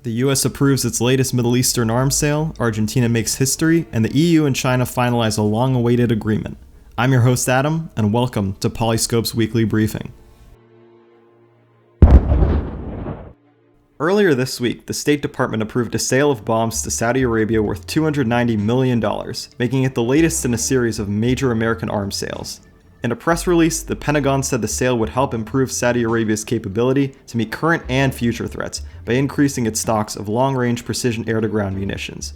The US approves its latest Middle Eastern arms sale, Argentina makes history, and the EU and China finalize a long-awaited agreement. I'm your host Adam, and welcome to Polyscope's weekly briefing. Earlier this week, the State Department approved a sale of bombs to Saudi Arabia worth $290 million, making it the latest in a series of major American arms sales. In a press release, the Pentagon said the sale would help improve Saudi Arabia's capability to meet current and future threats by increasing its stocks of long-range precision air-to-ground munitions.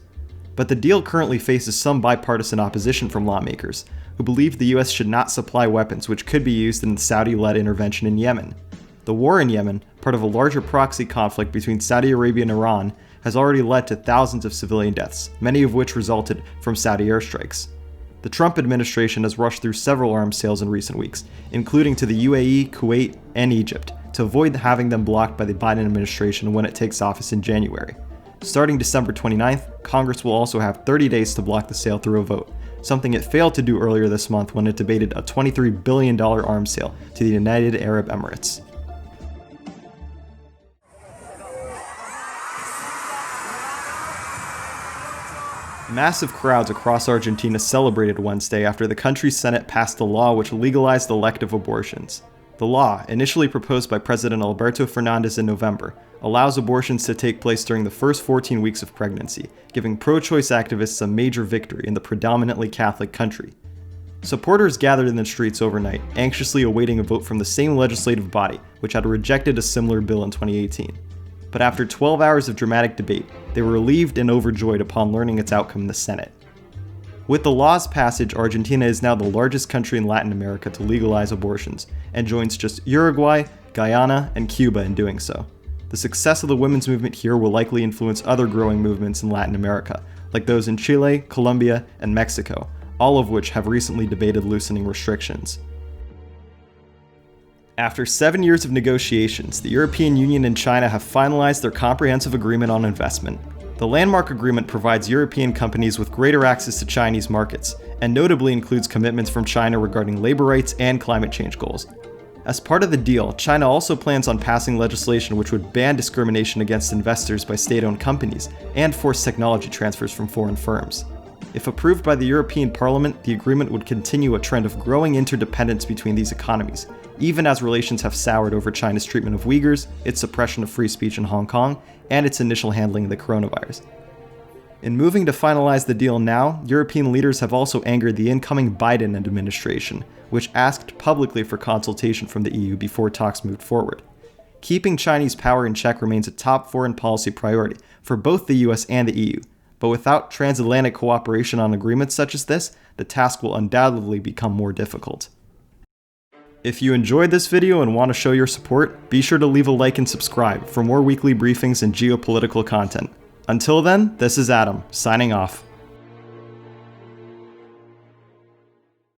But the deal currently faces some bipartisan opposition from lawmakers, who believe the US should not supply weapons which could be used in the Saudi-led intervention in Yemen. The war in Yemen, part of a larger proxy conflict between Saudi Arabia and Iran, has already led to thousands of civilian deaths, many of which resulted from Saudi airstrikes. The Trump administration has rushed through several arms sales in recent weeks, including to the UAE, Kuwait, and Egypt, to avoid having them blocked by the Biden administration when it takes office in January. Starting December 29th, Congress will also have 30 days to block the sale through a vote, something it failed to do earlier this month when it debated a $23 billion arms sale to the United Arab Emirates. Massive crowds across Argentina celebrated Wednesday after the country's Senate passed a law which legalized elective abortions. The law, initially proposed by President Alberto Fernandez in November, allows abortions to take place during the first 14 weeks of pregnancy, giving pro-choice activists a major victory in the predominantly Catholic country. Supporters gathered in the streets overnight, anxiously awaiting a vote from the same legislative body which had rejected a similar bill in 2018. But after 12 hours of dramatic debate, they were relieved and overjoyed upon learning its outcome in the Senate. With the law's passage, Argentina is now the largest country in Latin America to legalize abortions, and joins just Uruguay, Guyana, and Cuba in doing so. The success of the women's movement here will likely influence other growing movements in Latin America, like those in Chile, Colombia, and Mexico, all of which have recently debated loosening restrictions. After 7 years of negotiations, the European Union and China have finalized their comprehensive agreement on investment. The landmark agreement provides European companies with greater access to Chinese markets, and notably includes commitments from China regarding labor rights and climate change goals. As part of the deal, China also plans on passing legislation which would ban discrimination against investors by state-owned companies and force technology transfers from foreign firms. If approved by the European Parliament, the agreement would continue a trend of growing interdependence between these economies, even as relations have soured over China's treatment of Uyghurs, its suppression of free speech in Hong Kong, and its initial handling of the coronavirus. In moving to finalize the deal now, European leaders have also angered the incoming Biden administration, which asked publicly for consultation from the EU before talks moved forward. Keeping Chinese power in check remains a top foreign policy priority for both the US and the EU, but without transatlantic cooperation on agreements such as this, the task will undoubtedly become more difficult. If you enjoyed this video and want to show your support, be sure to leave a like and subscribe for more weekly briefings and geopolitical content. Until then, this is Adam, signing off.